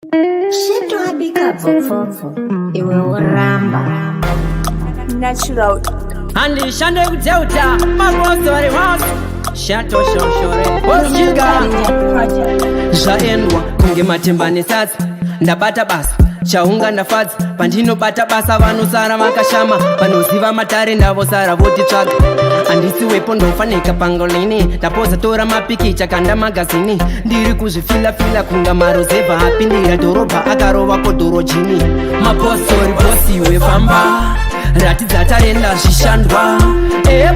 Shetwabika vovovo iwe uramba natural andishande kudzeuta mabosori house shato shoshore bosjika zvaendwa kunge matemba nesadza ndabata basa chaunga ndafadza pandinobata basa vanosara vakashama vanoziva matare ndavosara votitsvaga handisiwepo ndofaneka pangolini ndapoza tora mapikicha kanda magazini ndiri kuzvifilafila kunga marozevha apindira dhorobha akarova kodhorojini mapostori bosiwe famba ratidza tarenda zvishandwa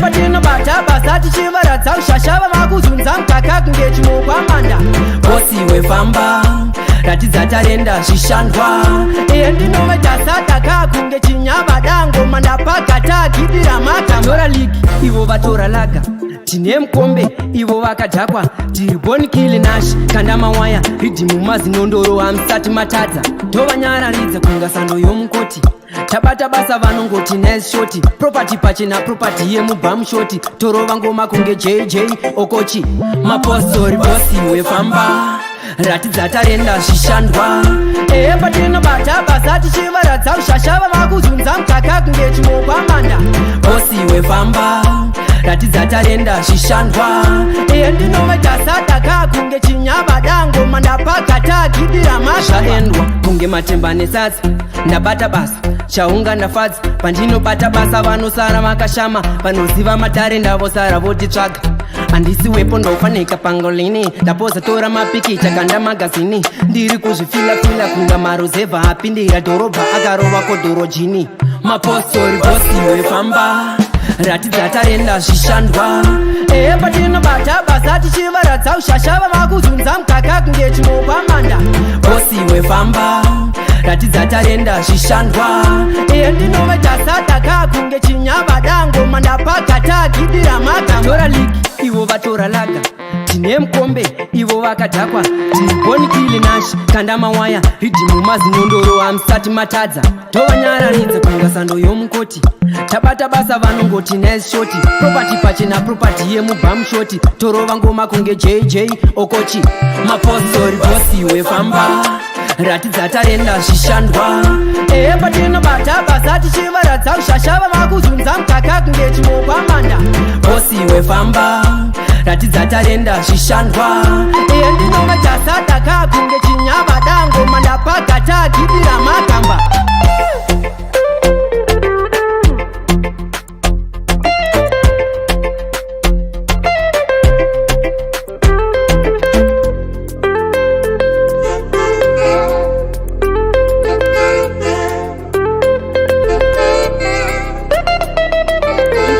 patinobata basa tichivaradza ushasha vavakuzunza mukaka kunge chimokwamanda bosiwe famba ratidza tarenda zvishandwa ndinovetasa kunge chinyavadango mandapakata gidira makatora ligi ivo vatora laga tine mukombe ivo vakadhakwa tiri bonikili nashi kanda mawaya ridhimu mazinondoro hamusati matadza tovanyararidza kunga sando yomukoti tabata basa vanongoti neshoti propati pachena propati yemubhamushoti torova ngoma kunge jj okochi mapostori bosiwe famba ratidza tarenda zvishandwa patinobata basa tichivaradza ushasha vavakuzunza mukaka kunge chimokwamanda bosiwe famba ratidza tarenda zvishandwa ndinovetasa kunge chinyavadango mandapakata gidira mazvaendwa kunge matemba nesadza ndabata basa chaunga ndafadza pandinobata basa vanosara vakashama vanoziva matare ndavosara votitsvaga handisiwepo ndofaneka pangolini ndapoza tora mapikicha kanda magazini ndiri kuzvifilafila kunga marozevha apindira dhorobha akarova kodhorojini mapostori bosiwe famba ratidza tarenda zvishandwa patinobata basa tichivaradza ushasha vavakuzunza mukaka kunge chimokwamanda bosiwe famba ratidza tarenda zvishandwa ndinovetasa kunge chinyavadango mandapakata gidira makatora ligi ivo vatora laga tine mukombe ivo vakadhakwa tiri bonikili nashi kanda mawaya ridhimu mazinondoro hamusati matadza tovanyararidza kunga sando yomukoti tabata basa vanongoti neshoti propati pachena propati yemubhamushoti torova ngoma kunge jj okochi mapostori bosiwe famba ratidza tarenda zvishandwa patinobata basa tichivaradza ushasha vavakuzunza mukaka kunge chimokwamanda bosiwe famba ratidza tarenda zvishandwa ndinovetasa kunge chinyavadango mandapakata gidira makamba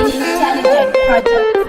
intelligent project.